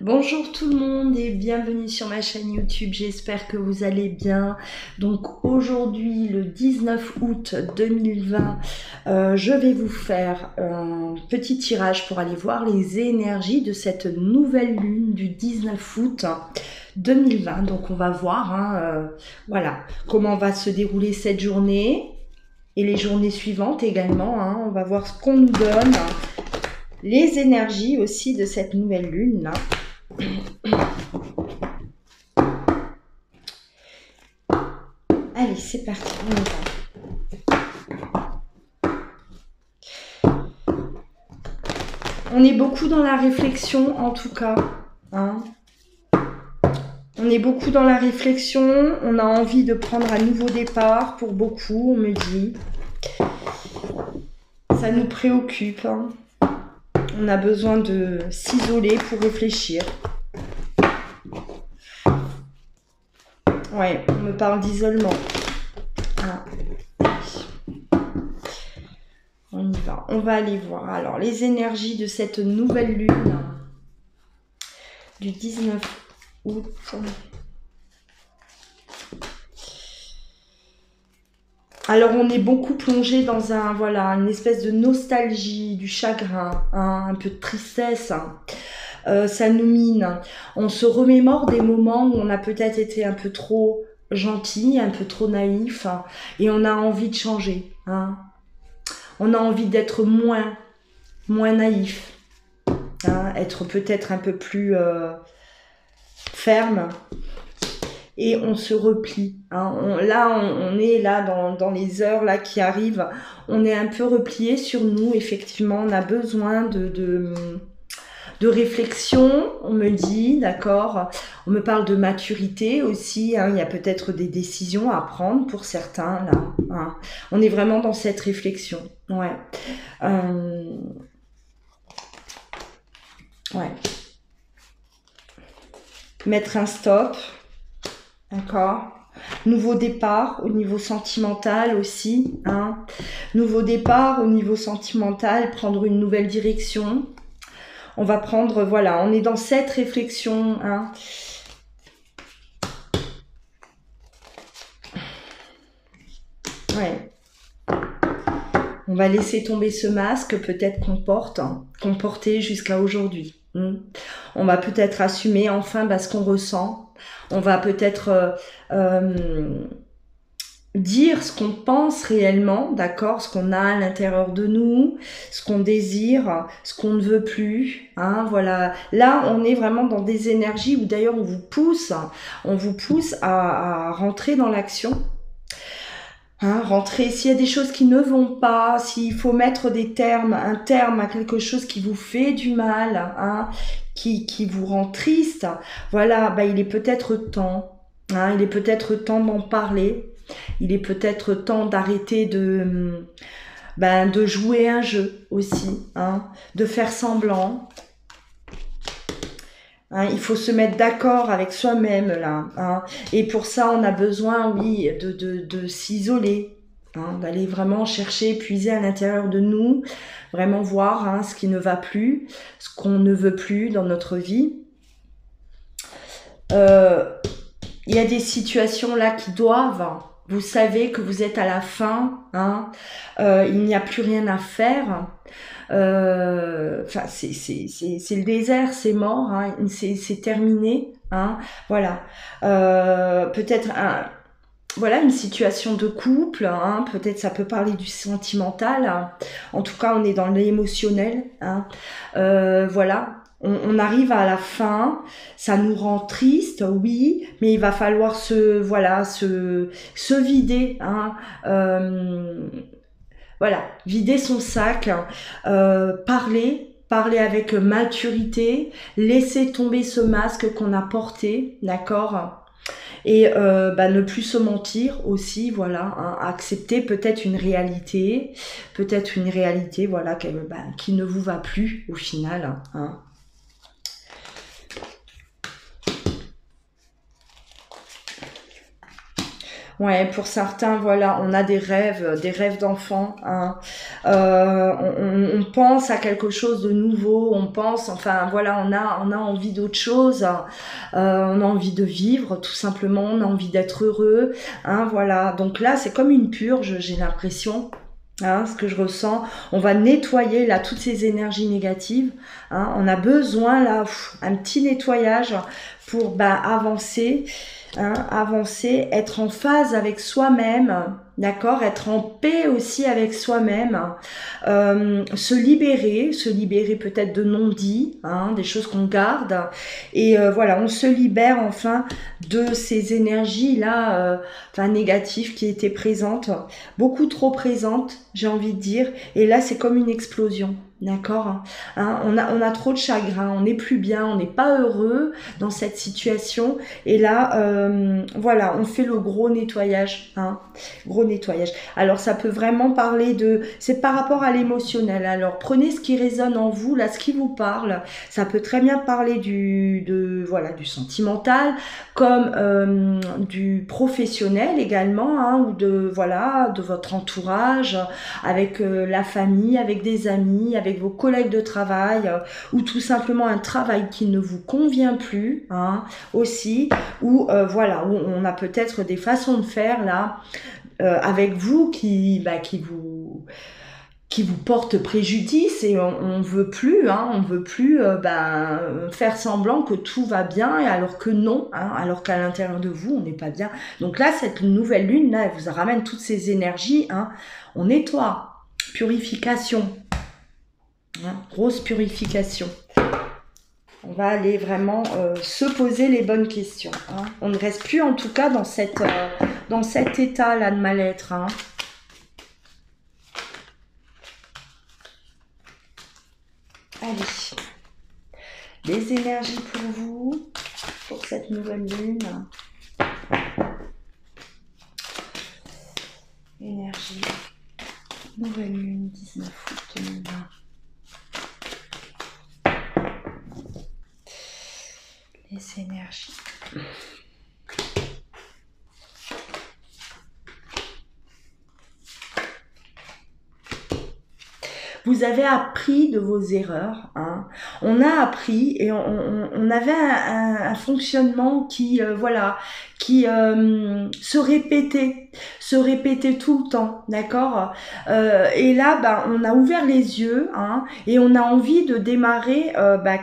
Bonjour tout le monde et bienvenue sur ma chaîne YouTube, j'espère que vous allez bien. Donc aujourd'hui le 19 août 2020, je vais vous faire un petit tirage pour aller voir les énergies de cette nouvelle lune du 19 août 2020. Donc on va voir voilà, comment va se dérouler cette journée et les journées suivantes également. On va voir ce qu'on nous donne, les énergies aussi de cette nouvelle lune là. Allez, c'est parti, on y va. On est beaucoup dans la réflexion, en tout cas. On est beaucoup dans la réflexion. On a envie de prendre un nouveau départ pour beaucoup, on me dit. Ça nous préoccupe. On a besoin de s'isoler pour réfléchir. Ouais, on me parle d'isolement. On y va. On va aller voir. Alors, les énergies de cette nouvelle lune du 19 août. Alors, on est beaucoup plongé dans une espèce de nostalgie, du chagrin, un peu de tristesse. Ça nous mine. On se remémore des moments où on a peut-être été un peu trop gentil, un peu trop naïf, et on a envie de changer. On a envie d'être moins naïf, être peut-être un peu plus ferme. Et on se replie. On est là dans les heures là qui arrivent. On est un peu replié sur nous. Effectivement, on a besoin de réflexion. On me dit, d'accord. On me parle de maturité aussi. Il y a peut-être des décisions à prendre pour certains là. On est vraiment dans cette réflexion. Ouais. Ouais. Mettre un stop. D'accord. Nouveau départ au niveau sentimental aussi. Nouveau départ au niveau sentimental, prendre une nouvelle direction. On va prendre, voilà, on est dans cette réflexion. Ouais. On va laisser tomber ce masque peut-être qu'on portait jusqu'à aujourd'hui. On va peut-être assumer enfin ce qu'on ressent. On va peut-être dire ce qu'on pense réellement, d'accord, ce qu'on a à l'intérieur de nous, ce qu'on désire, ce qu'on ne veut plus. Voilà. Là, on est vraiment dans des énergies où d'ailleurs on vous pousse à rentrer dans l'action. Rentrer, s'il y a des choses qui ne vont pas, s'il faut mettre un terme à quelque chose qui vous fait du mal, qui vous rend triste, voilà, il est peut-être temps, il est peut-être temps d'en parler, il est peut-être temps d'arrêter de jouer un jeu aussi, de faire semblant. Il faut se mettre d'accord avec soi-même là. Et pour ça, on a besoin, oui, de s'isoler, d'aller vraiment chercher, puiser à l'intérieur de nous, vraiment voir ce qui ne va plus, ce qu'on ne veut plus dans notre vie. Il y a des situations là qui doivent. Vous savez que vous êtes à la fin, il n'y a plus rien à faire. C'est le désert, c'est mort, c'est terminé, voilà. Peut-être une situation de couple, peut-être ça peut parler du sentimental. En tout cas, on est dans l'émotionnel, voilà. On arrive à la fin, ça nous rend triste, oui, mais il va falloir se vider, voilà, vider son sac, parler avec maturité, laisser tomber ce masque qu'on a porté, d'accord, et ne plus se mentir aussi, voilà, accepter peut-être une réalité, voilà, qui ne vous va plus au final, Ouais, pour certains, voilà, on a des rêves d'enfants, on pense à quelque chose de nouveau, on pense, enfin voilà, on a envie d'autre chose, on a envie de vivre tout simplement, on a envie d'être heureux, hein, voilà. Donc là, c'est comme une purge, j'ai l'impression. Hein, ce que je ressens, on va nettoyer là toutes ces énergies négatives. Hein, on a besoin là un petit nettoyage pour avancer, hein, avancer, être en phase avec soi-même, d'accord, être en paix aussi avec soi-même, se libérer peut-être de non-dits, hein, des choses qu'on garde, et voilà, on se libère enfin de ces énergies là, négatives qui étaient présentes, beaucoup trop présentes, j'ai envie de dire, et là c'est comme une explosion. D'accord, hein, on a trop de chagrin, on n'est plus bien, on n'est pas heureux dans cette situation. Et là, voilà, on fait le gros nettoyage, hein, gros nettoyage. Alors, ça peut vraiment parler de, c'est par rapport à l'émotionnel. Alors, prenez ce qui résonne en vous, là, ce qui vous parle. Ça peut très bien parler du sentimental, comme du professionnel également, hein, ou de votre entourage, avec la famille, avec des amis, avec vos collègues de travail, ou tout simplement un travail qui ne vous convient plus, hein, aussi, ou où on a peut-être des façons de faire là avec vous qui vous portent préjudice, et on veut plus, hein, on veut plus faire semblant que tout va bien, et alors que non, hein, alors qu'à l'intérieur de vous on n'est pas bien. Donc là, cette nouvelle lune là, elle vous ramène toutes ces énergies, hein, on nettoie, purification, hein, grosse purification. On va aller vraiment se poser les bonnes questions, hein. On ne reste plus en tout cas dans cet état là de mal-être, hein. Allez, les énergies pour vous, pour cette nouvelle lune. Énergie, nouvelle lune, 19 août 2020. Les énergies. Vous avez appris de vos erreurs, hein. On a appris, et on avait un fonctionnement qui se répétait tout le temps, d'accord. Et là, on a ouvert les yeux, hein, et on a envie de démarrer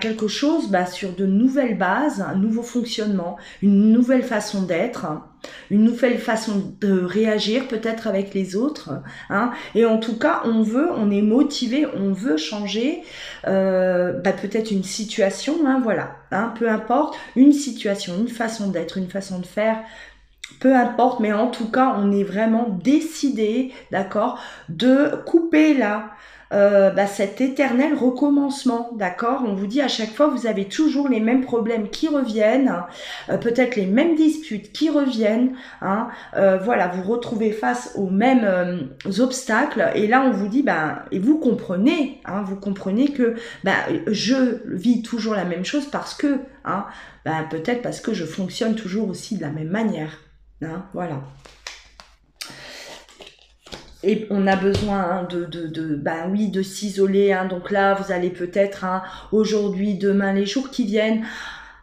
quelque chose sur de nouvelles bases, un nouveau fonctionnement, une nouvelle façon d'être, une nouvelle façon de réagir peut-être avec les autres, hein. Et en tout cas, on est motivé, on veut changer peut-être une situation, hein, voilà, hein, peu importe, une situation, une façon d'être, une façon de faire, peu importe, mais en tout cas, on est vraiment décidé, d'accord, de couper là cet éternel recommencement, d'accord. On vous dit à chaque fois, vous avez toujours les mêmes problèmes qui reviennent, peut-être les mêmes disputes qui reviennent, hein, vous retrouvez face aux mêmes obstacles, et là on vous dit, et vous comprenez, hein, vous comprenez que je vis toujours la même chose parce que, hein, peut-être parce que je fonctionne toujours aussi de la même manière, hein, voilà. Et on a besoin, hein, de s'isoler, hein. Donc là, vous allez peut-être, hein, aujourd'hui, demain, les jours qui viennent,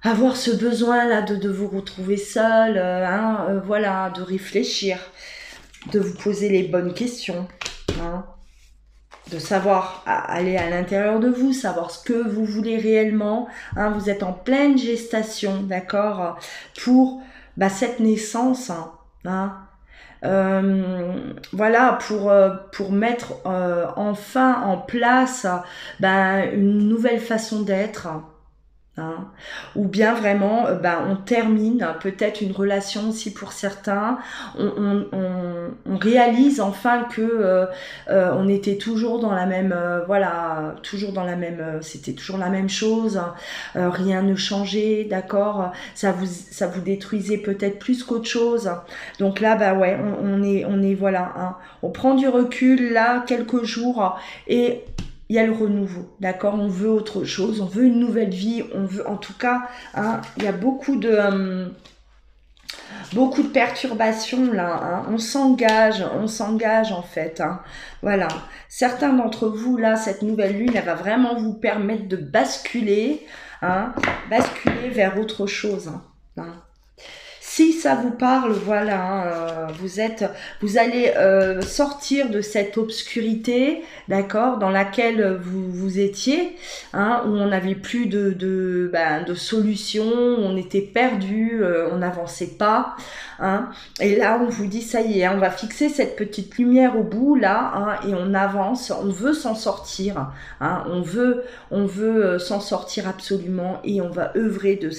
avoir ce besoin là de vous retrouver seul, de réfléchir, de vous poser les bonnes questions, hein, de savoir aller à l'intérieur de vous, savoir ce que vous voulez réellement, hein. Vous êtes en pleine gestation, d'accord, pour cette naissance, hein. Pour mettre enfin en place une nouvelle façon d'être, hein. Ou bien vraiment on termine peut-être une relation aussi pour certains, on réalise enfin que on était toujours dans la même c'était toujours la même chose, rien ne changeait, d'accord, ça vous détruisait peut-être plus qu'autre chose. Donc là on est voilà, hein, on prend du recul là quelques jours, et il y a le renouveau, d'accord, on veut autre chose, on veut une nouvelle vie, on veut, en tout cas, hein, il y a beaucoup de Beaucoup de perturbations là, hein. On s'engage en fait, hein. Voilà. Certains d'entre vous là, cette nouvelle lune, elle va vraiment vous permettre de basculer, hein, basculer vers autre chose, hein. Si ça vous parle, voilà, hein, vous allez sortir de cette obscurité, d'accord, dans laquelle vous étiez, hein, où on n'avait plus de solution, on était perdu, on n'avançait pas, hein, et là on vous dit ça y est, hein, on va fixer cette petite lumière au bout là, hein, et on avance, on veut s'en sortir, hein, on veut s'en sortir absolument, et on va œuvrer de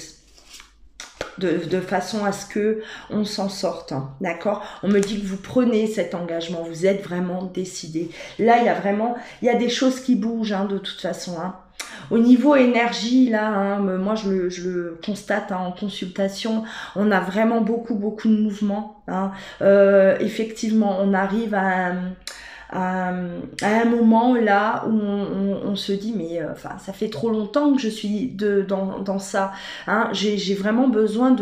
façon à ce que on s'en sorte, hein, d'accord. On me dit que vous prenez cet engagement, vous êtes vraiment décidé. Là, il y a des choses qui bougent, hein, de toute façon, hein. Au niveau énergie, là, hein, moi je le constate, hein, en consultation, on a vraiment beaucoup de mouvements, hein. Effectivement, on arrive à un moment là où on se dit mais enfin ça fait trop longtemps que je suis dans ça, hein. J'ai vraiment besoin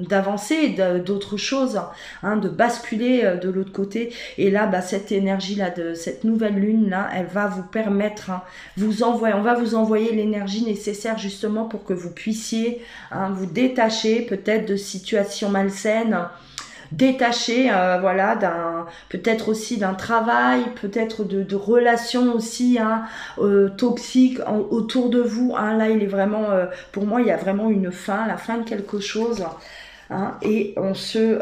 d'avancer, d'autres choses, hein, de basculer de l'autre côté, et là cette énergie là de cette nouvelle lune là, elle va vous permettre, hein, on va vous envoyer l'énergie nécessaire justement pour que vous puissiez, hein, vous détacher peut-être de situations malsaines, détaché, voilà, peut-être aussi d'un travail, peut-être de relations aussi, hein, toxiques autour de vous, hein. Là il est vraiment, pour moi il y a vraiment une fin, la fin de quelque chose, hein, et on se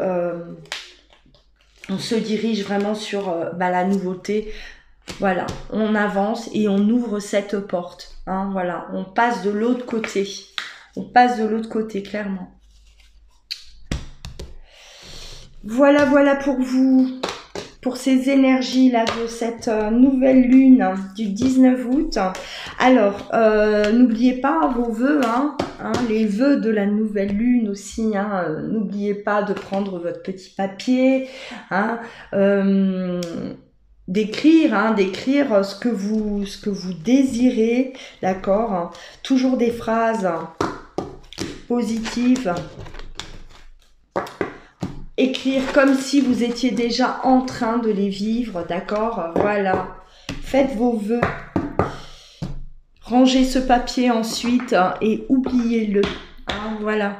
dirige vraiment sur la nouveauté. Voilà, on avance et on ouvre cette porte, hein, voilà, on passe de l'autre côté, clairement. Voilà pour vous, pour ces énergies là de cette nouvelle lune du 19 août. Alors, n'oubliez pas vos vœux, hein, les vœux de la nouvelle lune aussi, hein, n'oubliez pas de prendre votre petit papier, hein, d'écrire ce que vous désirez, d'accord, hein, toujours des phrases positives. Écrire comme si vous étiez déjà en train de les vivre, d'accord? Voilà. Faites vos vœux. Rangez ce papier ensuite, hein, et oubliez-le. Hein, voilà.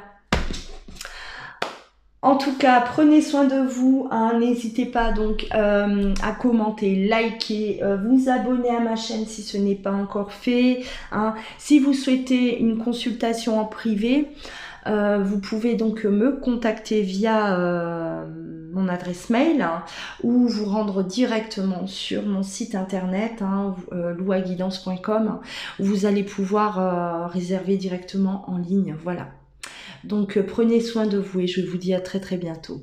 En tout cas, prenez soin de vous, hein, n'hésitez pas donc à commenter, liker, vous abonner à ma chaîne si ce n'est pas encore fait, hein. Si vous souhaitez une consultation en privé, vous pouvez donc me contacter via mon adresse mail, hein, ou vous rendre directement sur mon site internet, hein, louaguidance.com, où vous allez pouvoir réserver directement en ligne. Voilà. Donc prenez soin de vous et je vous dis à très bientôt.